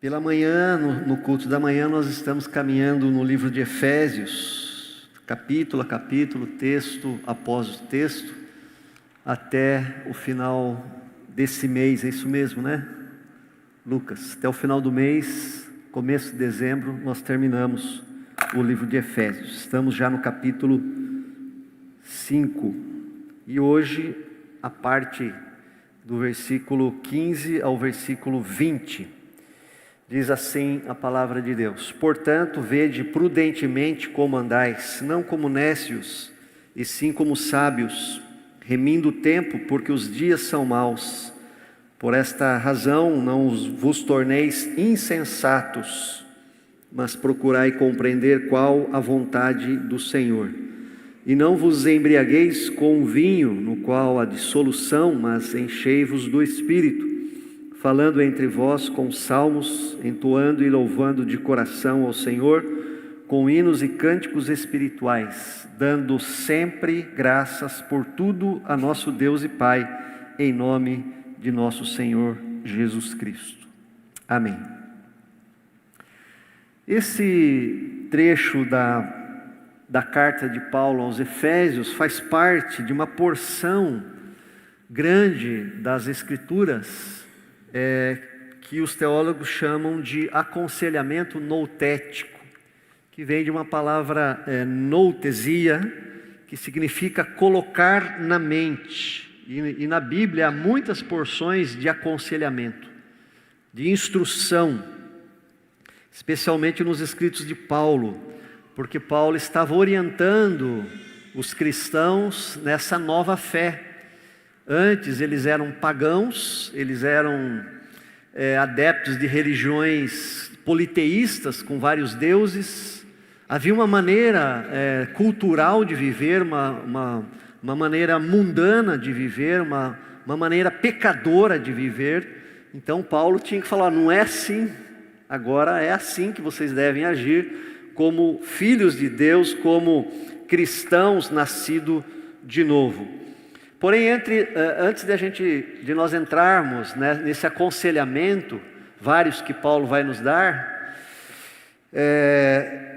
Pela manhã, no culto da manhã, nós estamos caminhando no livro de Efésios, capítulo a capítulo, texto após texto, até o final desse mês, é isso mesmo, né, Lucas? Até o final do mês, começo de dezembro, nós terminamos o livro de Efésios. Estamos já no capítulo 5, e hoje a parte do versículo 15 ao versículo 20. Diz assim a palavra de Deus: portanto, vede prudentemente como andais, não como nécios, e sim como sábios, remindo o tempo, porque os dias são maus. Por esta razão não vos torneis insensatos, mas procurai compreender qual a vontade do Senhor. E não vos embriagueis com vinho, no qual há dissolução, mas enchei-vos do Espírito, falando entre vós com salmos, entoando e louvando de coração ao Senhor, com hinos e cânticos espirituais, dando sempre graças por tudo a nosso Deus e Pai, em nome de nosso Senhor Jesus Cristo. Amém. Esse trecho da carta de Paulo aos Efésios faz parte de uma porção grande das Escrituras, que os teólogos chamam de aconselhamento noutético, que vem de uma palavra noutesia, que significa colocar na mente. E na Bíblia há muitas porções de aconselhamento, de instrução, especialmente nos escritos de Paulo, porque Paulo estava orientando os cristãos nessa nova fé. Antes eles eram pagãos, eles eram adeptos de religiões politeístas com vários deuses. Havia uma maneira cultural de viver, uma maneira mundana de viver, uma maneira pecadora de viver. Então Paulo tinha que falar: não é assim, agora é assim que vocês devem agir como filhos de Deus, como cristãos nascidos de novo. Porém, antes de nós entrarmos nesse aconselhamento, vários que Paulo vai nos dar,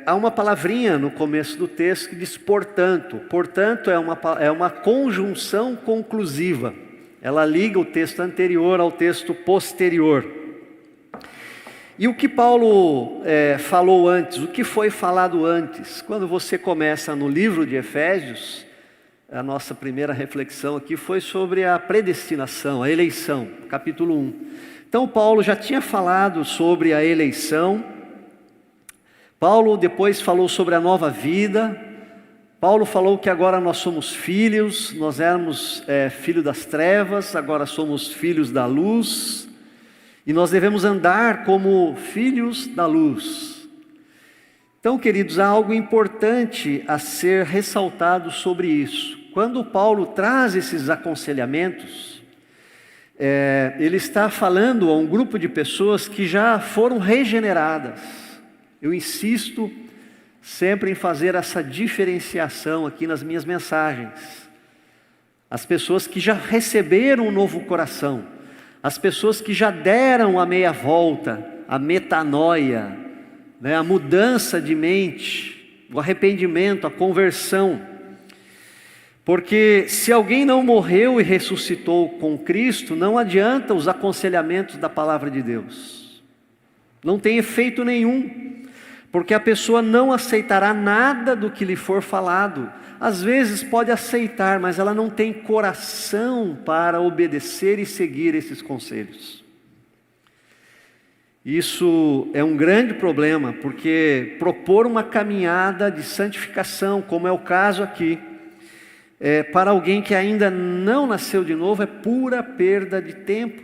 há uma palavrinha no começo do texto que diz portanto. Portanto é uma conjunção conclusiva, ela liga o texto anterior ao texto posterior. E o que Paulo falou antes, o que foi falado antes? Quando você começa no livro de Efésios, a nossa primeira reflexão aqui foi sobre a predestinação, a eleição, capítulo 1. Então Paulo já tinha falado sobre a eleição. Paulo depois falou sobre a nova vida. Paulo falou que agora nós somos filhos, nós éramos filhos das trevas, agora somos filhos da luz, e nós devemos andar como filhos da luz. Então, queridos, há algo importante a ser ressaltado sobre isso. Quando Paulo traz esses aconselhamentos, ele está falando a um grupo de pessoas que já foram regeneradas. Eu insisto sempre em fazer essa diferenciação aqui nas minhas mensagens. As pessoas que já receberam um novo coração, as pessoas que já deram a meia volta, a metanoia, a mudança de mente, o arrependimento, a conversão. Porque se alguém não morreu e ressuscitou com Cristo, não adianta os aconselhamentos da palavra de Deus. Não tem efeito nenhum, porque a pessoa não aceitará nada do que lhe for falado. Às vezes pode aceitar, mas ela não tem coração para obedecer e seguir esses conselhos. Isso é um grande problema, porque propor uma caminhada de santificação, como é o caso aqui, para alguém que ainda não nasceu de novo, é pura perda de tempo.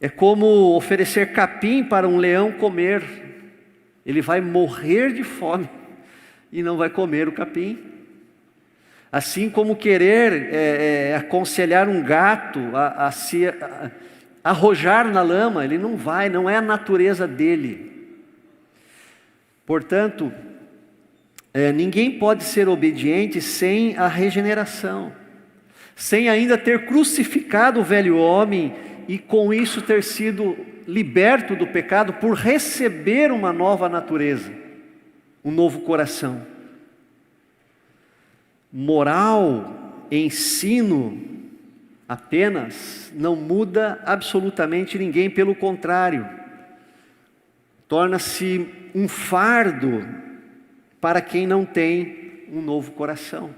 É como oferecer capim para um leão comer. Ele vai morrer de fome e não vai comer o capim. Assim como querer aconselhar um gato a se arrojar na lama, ele não vai, não é a natureza dele. Portanto, ninguém pode ser obediente sem a regeneração, sem ainda ter crucificado o velho homem e com isso ter sido liberto do pecado por receber uma nova natureza, um novo coração. Moral, ensino apenas não muda absolutamente ninguém, pelo contrário, torna-se um fardo para quem não tem um novo coração,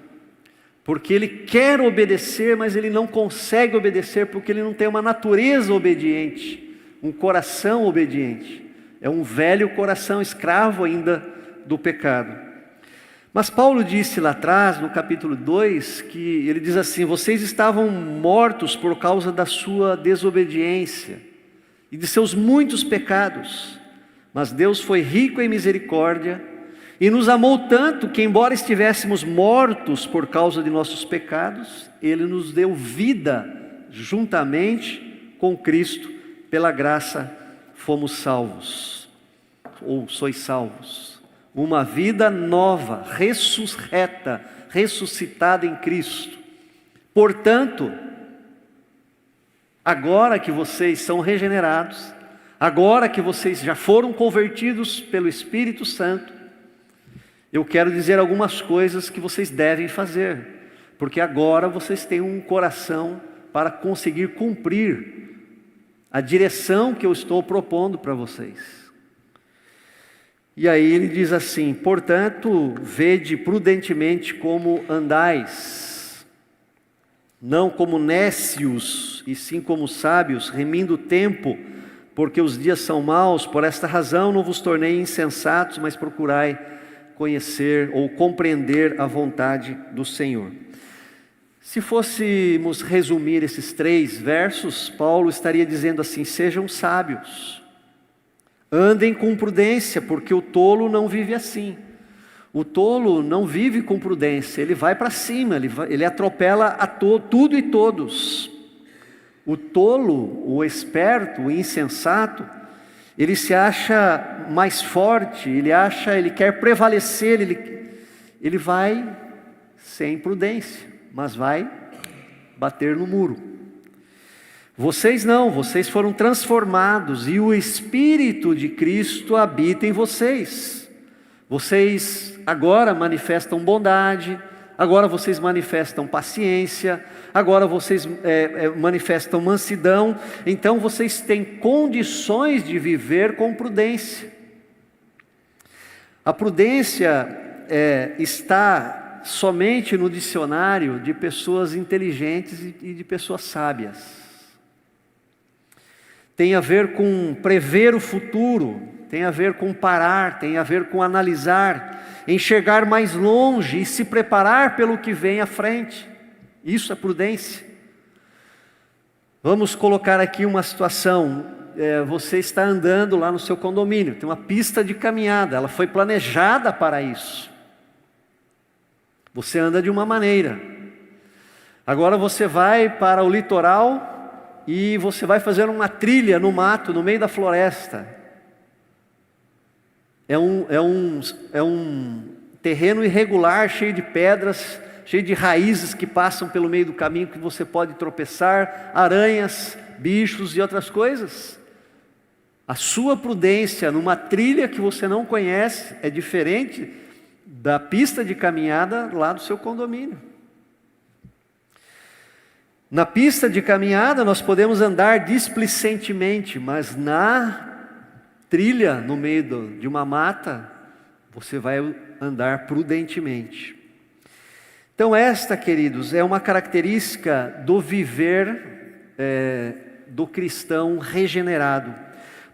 porque ele quer obedecer, mas ele não consegue obedecer, porque ele não tem uma natureza obediente, um coração obediente, é um velho coração escravo ainda do pecado. Mas Paulo disse lá atrás, no capítulo 2, que ele diz assim: vocês estavam mortos por causa da sua desobediência e de seus muitos pecados, mas Deus foi rico em misericórdia e nos amou tanto que, embora estivéssemos mortos por causa de nossos pecados, Ele nos deu vida juntamente com Cristo. Pela graça fomos salvos, ou sois salvos. Uma vida nova, ressuscitada em Cristo. Portanto, agora que vocês são regenerados, agora que vocês já foram convertidos pelo Espírito Santo, eu quero dizer algumas coisas que vocês devem fazer, porque agora vocês têm um coração para conseguir cumprir a direção que eu estou propondo para vocês. E aí ele diz assim: portanto, vede prudentemente como andais, não como nécios, e sim como sábios, remindo o tempo, porque os dias são maus. Por esta razão não vos tornei insensatos, mas procurai conhecer ou compreender a vontade do Senhor. Se fôssemos resumir esses 3 versos, Paulo estaria dizendo assim: sejam sábios, andem com prudência, porque o tolo não vive assim. O tolo não vive com prudência, ele vai para cima, ele atropela a tudo e todos. O tolo, o esperto, o insensato, ele se acha mais forte, ele quer prevalecer, ele vai sem prudência, mas vai bater no muro. Vocês não, vocês foram transformados e o Espírito de Cristo habita em vocês. Vocês agora manifestam bondade, agora vocês manifestam paciência, agora vocês manifestam mansidão. Então vocês têm condições de viver com prudência. A prudência está somente no dicionário de pessoas inteligentes e de pessoas sábias. Tem a ver com prever o futuro, tem a ver com parar, tem a ver com analisar, enxergar mais longe e se preparar pelo que vem à frente. Isso é prudência. Vamos colocar aqui uma situação. Você está andando lá no seu condomínio, tem uma pista de caminhada, ela foi planejada para isso. Você anda de uma maneira. Agora você vai para o litoral e você vai fazer uma trilha no mato, no meio da floresta. É um terreno irregular, cheio de pedras, cheio de raízes que passam pelo meio do caminho, que você pode tropeçar, aranhas, bichos e outras coisas. A sua prudência numa trilha que você não conhece é diferente da pista de caminhada lá do seu condomínio. Na pista de caminhada nós podemos andar displicentemente, mas na trilha, no meio de uma mata, você vai andar prudentemente. Então esta, queridos, é uma característica do viver do cristão regenerado.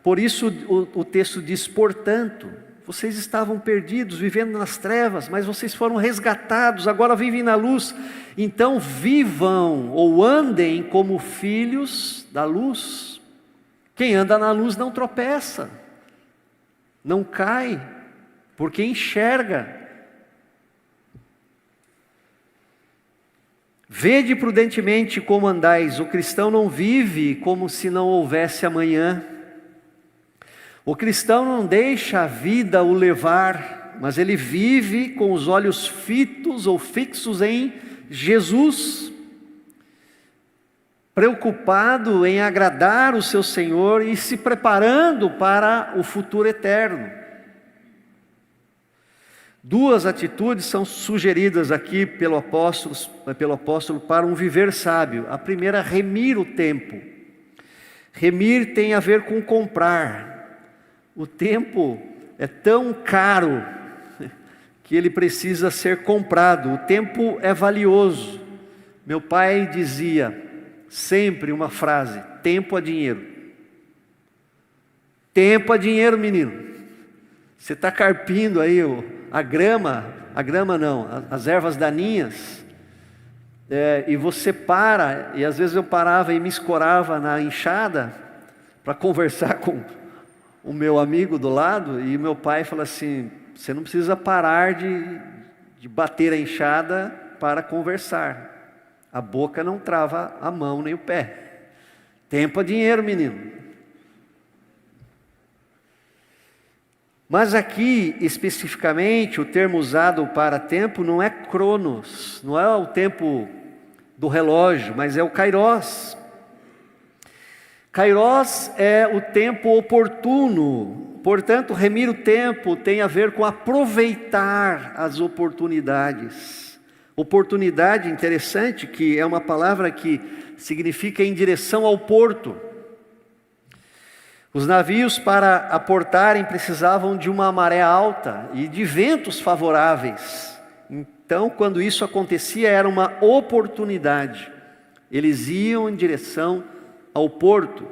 Por isso o texto diz: portanto, vocês estavam perdidos, vivendo nas trevas, mas vocês foram resgatados, agora vivem na luz. Então vivam ou andem como filhos da luz. Quem anda na luz não tropeça, não cai, porque enxerga. Vede prudentemente como andais. O cristão não vive como se não houvesse amanhã. O cristão não deixa a vida o levar, mas ele vive com os olhos fitos ou fixos em Jesus. preocupado em agradar o seu Senhor e se preparando para o futuro eterno. Duas atitudes são sugeridas aqui pelo apóstolo para um viver sábio. A primeira, remir o tempo. Remir tem a ver com comprar. O tempo é tão caro que ele precisa ser comprado. O tempo é valioso. Meu pai dizia sempre uma frase: tempo é dinheiro. Tempo é dinheiro, menino. Você está carpindo aí a grama não, as ervas daninhas, e você para, e às vezes eu parava e me escorava na enxada para conversar com o meu amigo do lado, e meu pai fala assim: você não precisa parar de bater a enxada para conversar. A boca não trava a mão nem o pé. Tempo é dinheiro, menino. Mas aqui, especificamente, o termo usado para tempo não é cronos, não é o tempo do relógio, mas é o kairos. Kairos é o tempo oportuno. Portanto, remir o tempo tem a ver com aproveitar as oportunidades. Oportunidade, interessante, que é uma palavra que significa em direção ao porto. Os navios, para aportarem, precisavam de uma maré alta e de ventos favoráveis. Então, quando isso acontecia, era uma oportunidade. Eles iam em direção ao porto.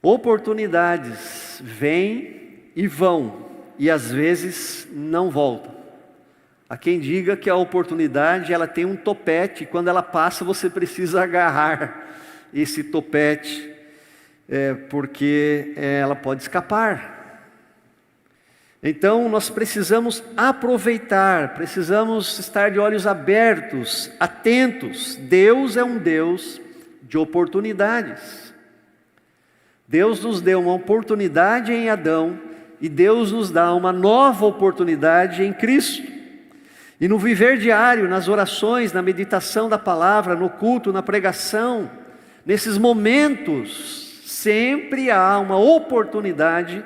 Oportunidades vêm e vão, e às vezes não voltam. Há quem diga que a oportunidade ela tem um topete, e quando ela passa você precisa agarrar esse topete, porque ela pode escapar. Então nós precisamos aproveitar, precisamos estar de olhos abertos, atentos. Deus é um Deus de oportunidades. Deus nos deu uma oportunidade em Adão e Deus nos dá uma nova oportunidade em Cristo. E no viver diário, nas orações, na meditação da palavra, no culto, na pregação, nesses momentos, sempre há uma oportunidade,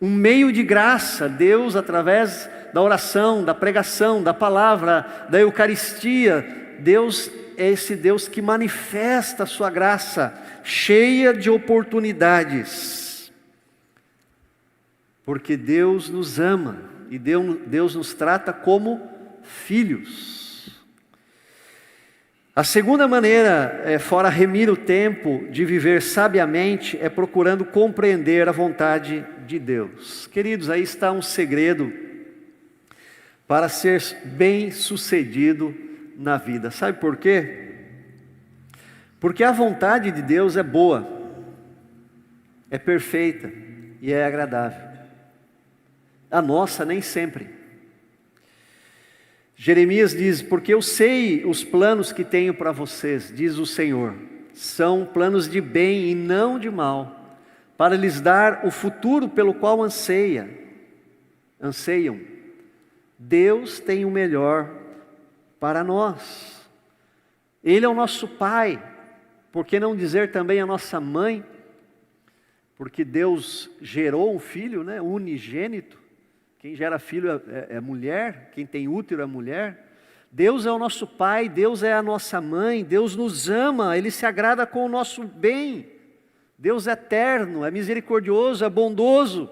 um meio de graça. Deus, através da oração, da pregação, da palavra, da Eucaristia, Deus é esse Deus que manifesta a sua graça, cheia de oportunidades. Porque Deus nos ama e Deus nos trata como filhos. A segunda maneira, fora remir o tempo de viver sabiamente, é procurando compreender a vontade de Deus. Queridos, aí está um segredo para ser bem-sucedido na vida. Sabe por quê? Porque a vontade de Deus é boa, é perfeita e é agradável. A nossa nem sempre. Jeremias diz: porque eu sei os planos que tenho para vocês, diz o Senhor, são planos de bem e não de mal, para lhes dar o futuro pelo qual anseiam. Deus tem o melhor para nós. Ele é o nosso Pai, por que não dizer também a nossa mãe? Porque Deus gerou um filho, unigênito. Quem gera filho é mulher, quem tem útero é mulher. Deus é o nosso Pai, Deus é a nossa mãe, Deus nos ama, Ele se agrada com o nosso bem. Deus é eterno, é misericordioso, é bondoso.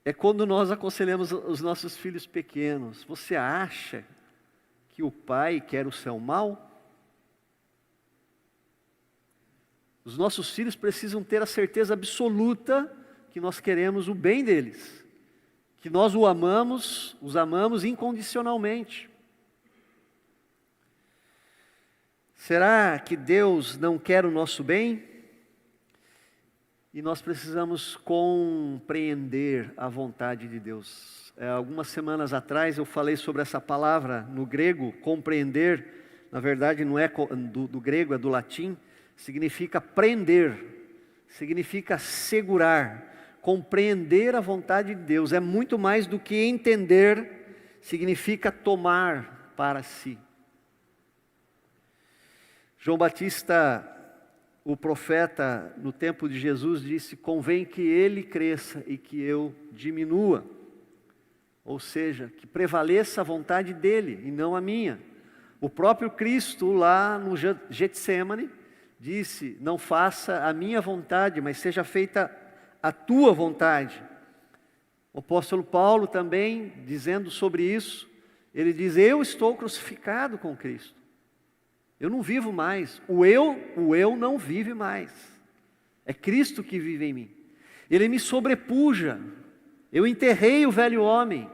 É quando nós aconselhamos os nossos filhos pequenos: você acha que o pai quer o seu mal? Os nossos filhos precisam ter a certeza absoluta que nós queremos o bem deles, que nós os amamos incondicionalmente. Será que Deus não quer o nosso bem? E nós precisamos compreender a vontade de Deus. Algumas semanas atrás eu falei sobre essa palavra no grego, compreender. Na verdade não é do grego, é do latim. Significa prender, significa segurar. Compreender a vontade de Deus é muito mais do que entender, significa tomar para si. João Batista, o profeta, no tempo de Jesus, disse: convém que ele cresça e que eu diminua. Ou seja, que prevaleça a vontade dele e não a minha. O próprio Cristo, lá no Getsêmani, disse: não faça a minha vontade, mas seja feita a tua vontade. O apóstolo Paulo também, dizendo sobre isso, ele diz: eu estou crucificado com Cristo. Eu não vivo mais. O eu não vive mais. É Cristo que vive em mim. Ele me sobrepuja. Eu enterrei o velho homem.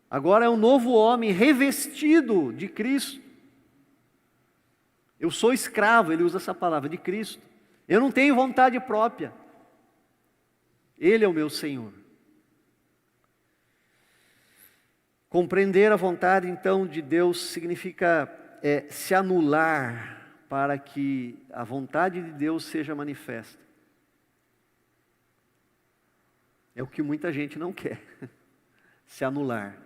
Agora é um novo homem revestido de Cristo. Eu sou escravo, ele usa essa palavra, de Cristo. Eu não tenho vontade própria. Ele é o meu Senhor. Compreender a vontade, então, de Deus significa se anular para que a vontade de Deus seja manifesta. É o que muita gente não quer, se anular.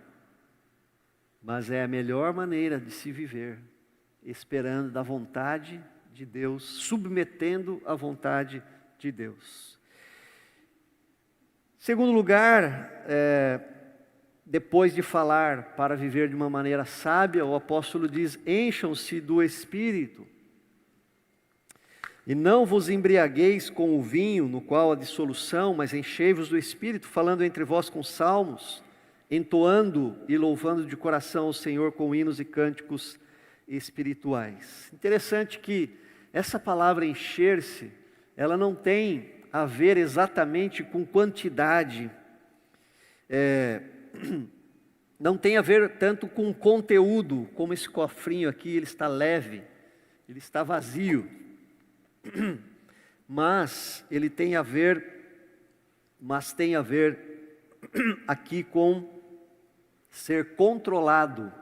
Mas é a melhor maneira de se viver, esperando da vontade de Deus, submetendo a vontade de Deus. Segundo lugar, depois de falar para viver de uma maneira sábia, o apóstolo diz: encham-se do Espírito. E não vos embriagueis com o vinho, no qual há dissolução, mas enchei-vos do Espírito, falando entre vós com salmos, entoando e louvando de coração ao Senhor com hinos e cânticos espirituais. Interessante que essa palavra encher-se, ela não tem a ver exatamente com quantidade, não tem a ver tanto com conteúdo, como esse cofrinho aqui, ele está leve, ele está vazio, mas ele tem a ver, aqui com ser controlado,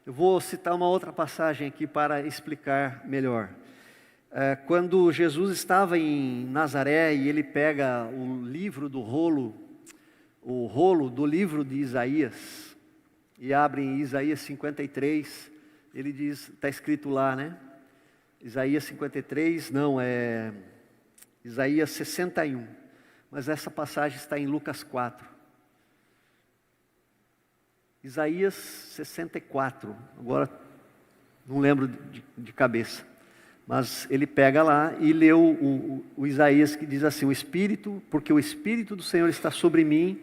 Eu vou citar uma outra passagem aqui para explicar melhor. Quando Jesus estava em Nazaré e ele pega o rolo do livro de Isaías, e abre em Isaías 53, ele diz, está escrito lá, né? Isaías 53, não, é Isaías 61, mas essa passagem está em Lucas 4. Isaías 64, agora não lembro de cabeça. Mas ele pega lá e leu o Isaías que diz assim: porque o Espírito do Senhor está sobre mim,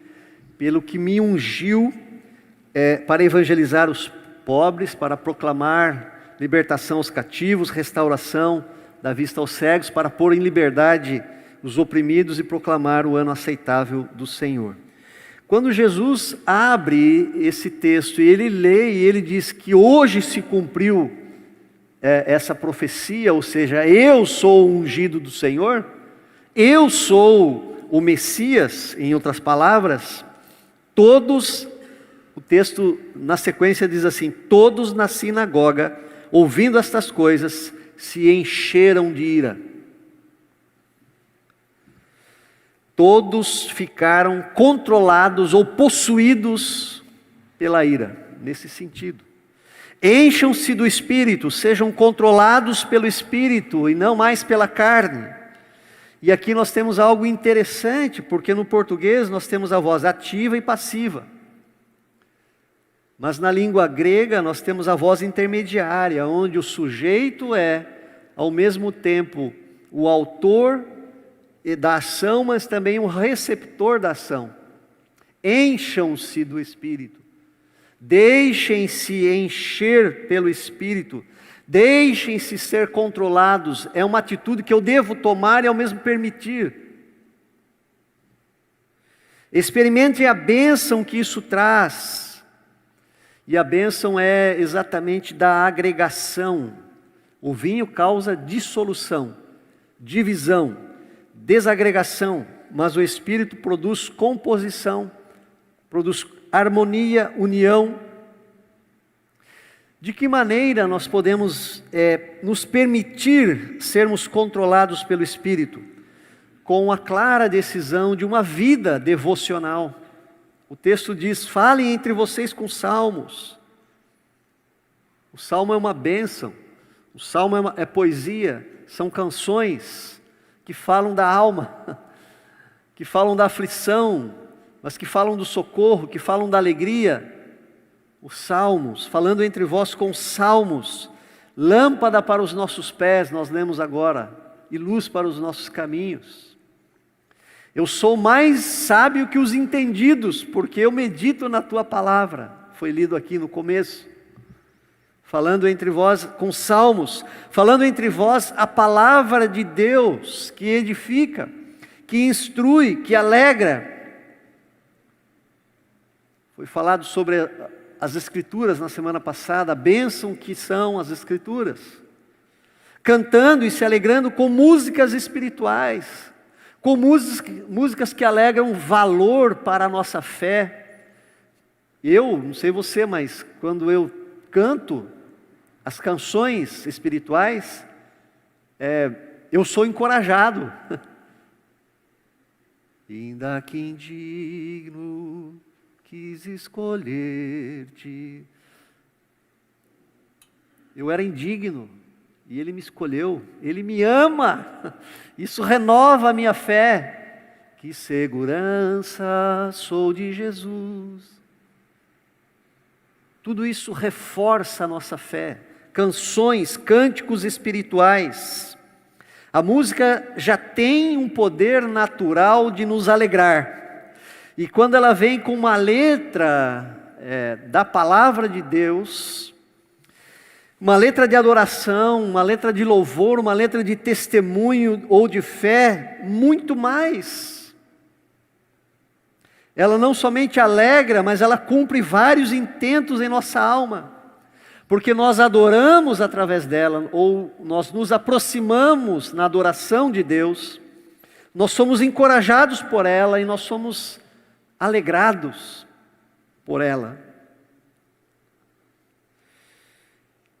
pelo que me ungiu para evangelizar os pobres, para proclamar libertação aos cativos, restauração da vista aos cegos, para pôr em liberdade os oprimidos e proclamar o ano aceitável do Senhor. Quando Jesus abre esse texto e ele lê e ele diz que hoje se cumpriu essa profecia, ou seja, eu sou o ungido do Senhor, eu sou o Messias, em outras palavras, o texto na sequência diz assim: todos na sinagoga, ouvindo estas coisas, se encheram de ira. Todos ficaram controlados ou possuídos pela ira, nesse sentido. Encham-se do Espírito, sejam controlados pelo Espírito e não mais pela carne. E aqui nós temos algo interessante, porque no português nós temos a voz ativa e passiva. Mas na língua grega nós temos a voz intermediária, onde o sujeito é, ao mesmo tempo, o autor da ação, mas também o receptor da ação. Encham-se do Espírito. Deixem-se encher pelo Espírito. Deixem-se ser controlados. É uma atitude que eu devo tomar e ao mesmo permitir. Experimente a bênção que isso traz. E a bênção é exatamente da agregação. O vinho causa dissolução, divisão, desagregação, mas o Espírito produz composição, produz harmonia, união. De que maneira nós podemos nos permitir sermos controlados pelo Espírito? Com a clara decisão de uma vida devocional. O texto diz: falem entre vocês com salmos. O salmo é uma bênção, o salmo é poesia, são canções que falam da alma, que falam da aflição, mas que falam do socorro, que falam da alegria. Os salmos, falando entre vós com salmos, lâmpada para os nossos pés, nós lemos agora, e luz para os nossos caminhos. Eu sou mais sábio que os entendidos, porque eu medito na tua palavra. Foi lido aqui no começo. Falando entre vós com salmos, falando entre vós a palavra de Deus, que edifica, que instrui, que alegra. Foi falado sobre as Escrituras na semana passada, a bênção que são as Escrituras. Cantando e se alegrando com músicas espirituais, com músicas que alegram valor para a nossa fé. Eu, não sei você, mas quando eu canto as canções espirituais, eu sou encorajado. Ainda que indigno quis escolher-te. Eu era indigno e Ele me escolheu, Ele me ama, isso renova a minha fé. Que segurança sou de Jesus. Tudo isso reforça a nossa fé. Canções, cânticos espirituais. A música já tem um poder natural de nos alegrar. E quando ela vem com uma letra da palavra de Deus, uma letra de adoração, uma letra de louvor, uma letra de testemunho ou de fé, muito mais. Ela não somente alegra, mas ela cumpre vários intentos em nossa alma. Porque nós adoramos através dela, ou nós nos aproximamos na adoração de Deus, nós somos encorajados por ela e nós somos alegrados por ela.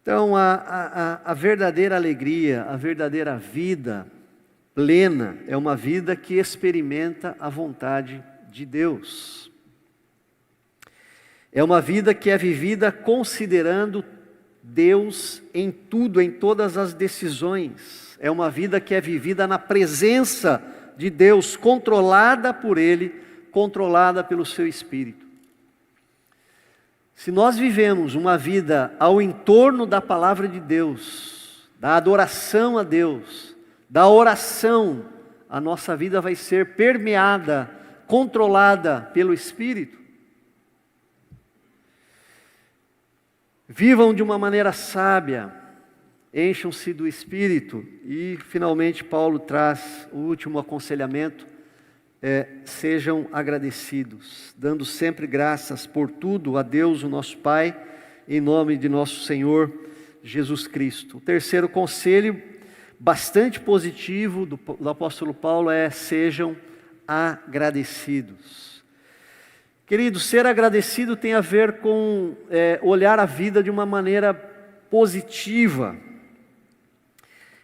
Então, a verdadeira alegria, a verdadeira vida plena, é uma vida que experimenta a vontade de Deus. É uma vida que é vivida considerando Deus em tudo, em todas as decisões. É uma vida que é vivida na presença de Deus, controlada por Ele, controlada pelo seu Espírito. Se nós vivemos uma vida ao entorno da palavra de Deus, da adoração a Deus, da oração, a nossa vida vai ser permeada, controlada pelo Espírito. Vivam de uma maneira sábia, encham-se do Espírito. E finalmente Paulo traz o último aconselhamento, sejam agradecidos, dando sempre graças por tudo a Deus, o nosso Pai, em nome de nosso Senhor Jesus Cristo. O terceiro conselho, bastante positivo do apóstolo Paulo, sejam agradecidos. Querido, ser agradecido tem a ver com olhar a vida de uma maneira positiva.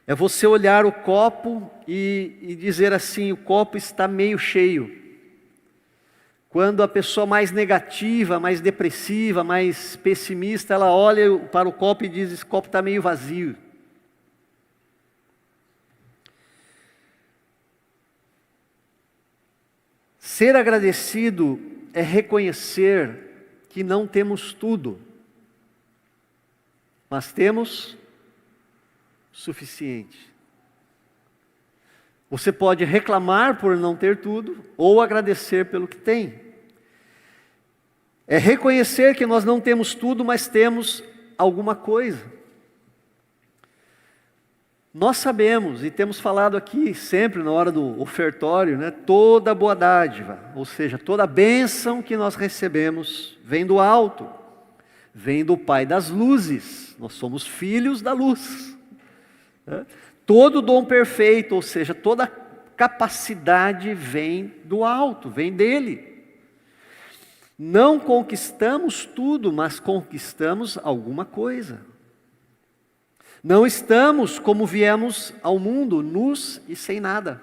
É você olhar o copo e dizer assim: o copo está meio cheio. Quando a pessoa mais negativa, mais depressiva, mais pessimista, ela olha para o copo e diz: esse copo está meio vazio. Ser agradecido é reconhecer que não temos tudo, mas temos o suficiente. Você pode reclamar por não ter tudo, ou agradecer pelo que tem. É reconhecer que nós não temos tudo, mas temos alguma coisa. Nós sabemos, e temos falado aqui sempre na hora do ofertório, toda boa dádiva, ou seja, toda bênção que nós recebemos vem do alto, vem do Pai das luzes, nós somos filhos da luz. Todo dom perfeito, ou seja, toda capacidade vem do alto, vem dele. Não conquistamos tudo, mas conquistamos alguma coisa. Não estamos como viemos ao mundo, nus e sem nada,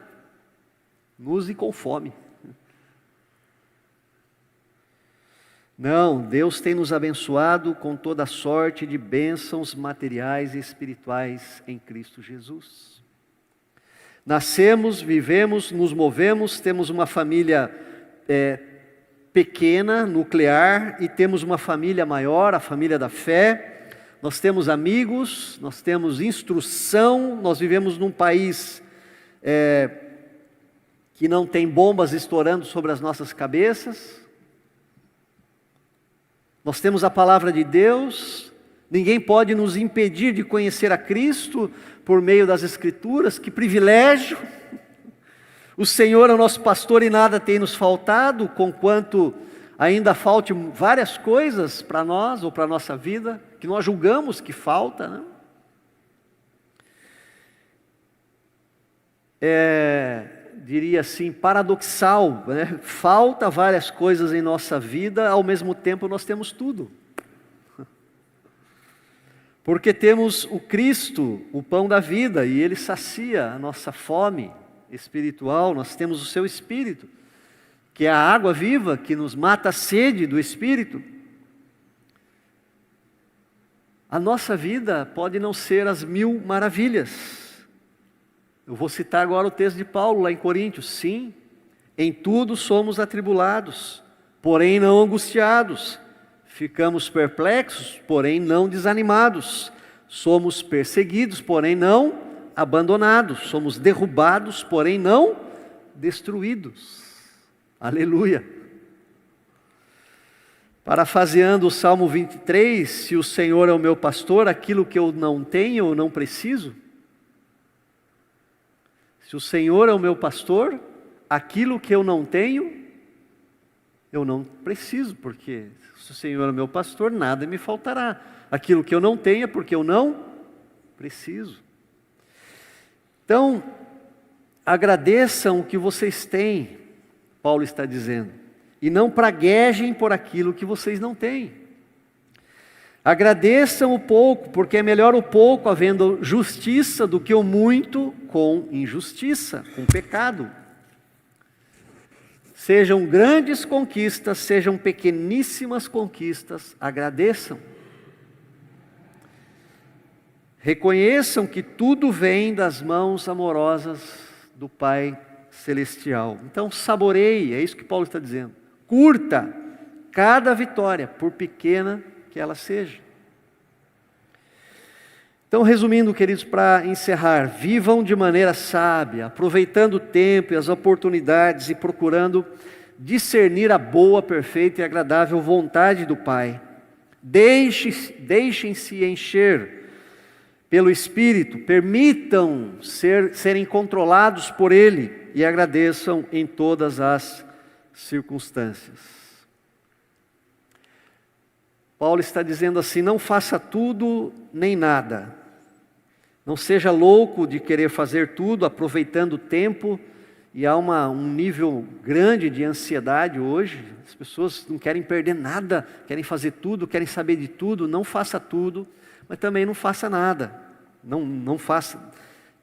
nus e com fome. Não, Deus tem nos abençoado com toda sorte de bênçãos materiais e espirituais em Cristo Jesus. Nascemos, vivemos, nos movemos, temos uma família pequena, nuclear, e temos uma família maior, a família da fé. Nós temos amigos, nós temos instrução, nós vivemos num país que não tem bombas estourando sobre as nossas cabeças. Nós temos a palavra de Deus, ninguém pode nos impedir de conhecer a Cristo por meio das Escrituras. Que privilégio! O Senhor é o nosso pastor e nada tem nos faltado, conquanto ainda falte várias coisas para nós ou para a nossa vida, que nós julgamos que falta, né? Diria assim, paradoxal, né? Falta várias coisas em nossa vida, ao mesmo tempo nós temos tudo. Porque temos o Cristo, o pão da vida, e Ele sacia a nossa fome espiritual. Nós temos o seu Espírito, que é a água viva, que nos mata a sede do Espírito. A nossa vida pode não ser as 1000 maravilhas. Eu vou citar agora o texto de Paulo, lá em Coríntios. Sim, em tudo somos atribulados, porém não angustiados. Ficamos perplexos, porém não desanimados. Somos perseguidos, porém não abandonados. Somos derrubados, porém não destruídos. Aleluia! Parafaseando o Salmo 23, se o Senhor é o meu pastor, aquilo que eu não tenho, eu não preciso. Se o Senhor é o meu pastor, aquilo que eu não tenho, eu não preciso, porque se o Senhor é o meu pastor, nada me faltará. Aquilo que eu não tenho é porque eu não preciso. Então, agradeçam o que vocês têm, Paulo está dizendo, e não praguejem por aquilo que vocês não têm. Agradeçam o pouco, porque é melhor o pouco havendo justiça do que o muito com injustiça, com pecado. Sejam grandes conquistas, sejam pequeníssimas conquistas, agradeçam. Reconheçam que tudo vem das mãos amorosas do Pai Celestial. Então saboreie, é isso que Paulo está dizendo. Curta cada vitória, por pequena que ela seja. Então, resumindo, queridos, para encerrar, vivam de maneira sábia, aproveitando o tempo e as oportunidades e procurando discernir a boa, perfeita e agradável vontade do Pai. Deixem-se encher pelo Espírito, permitam serem controlados por Ele e agradeçam em todas as circunstâncias. Paulo está dizendo assim: não faça tudo nem nada. Não seja louco de querer fazer tudo, aproveitando o tempo. E há um nível grande de ansiedade hoje. As pessoas não querem perder nada, querem fazer tudo, querem saber de tudo. Não faça tudo, mas também não faça nada. Não faça,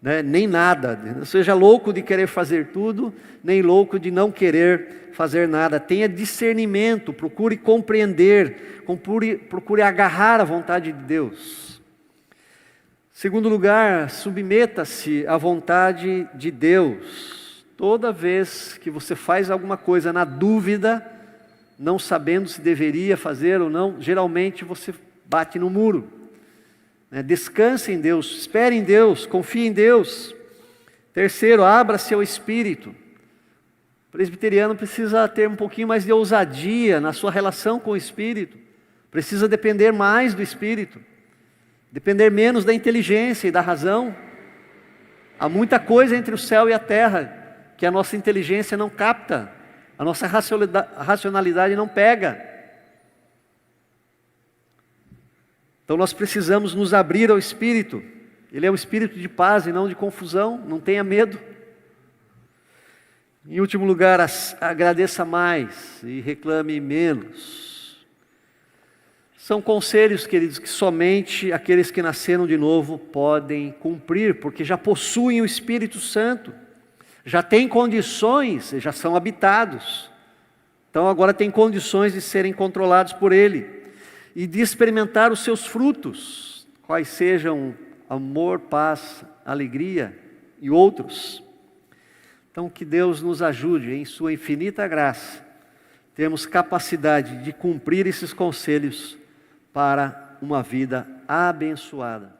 né, nem nada. Não seja louco de querer fazer tudo, nem louco de não querer fazer nada. Tenha discernimento, procure compreender, procure agarrar a vontade de Deus. Segundo lugar, submeta-se à vontade de Deus. Toda vez que você faz alguma coisa na dúvida, não sabendo se deveria fazer ou não, geralmente você bate no muro. Descanse em Deus, espere em Deus, confie em Deus. Terceiro, abra-se ao Espírito. O presbiteriano precisa ter um pouquinho mais de ousadia na sua relação com o Espírito. Precisa depender mais do Espírito. Depender menos da inteligência e da razão. Há muita coisa entre o céu e a terra que a nossa inteligência não capta, a nossa racionalidade não pega. Então nós precisamos nos abrir ao Espírito. Ele é um Espírito de paz e não de confusão, não tenha medo. Em último lugar, agradeça mais e reclame menos. São conselhos, queridos, que somente aqueles que nasceram de novo podem cumprir, porque já possuem o Espírito Santo, já têm condições, já são habitados. Então agora tem condições de serem controlados por Ele e de experimentar os seus frutos, quais sejam amor, paz, alegria e outros. Então que Deus nos ajude em sua infinita graça, termos capacidade de cumprir esses conselhos para uma vida abençoada.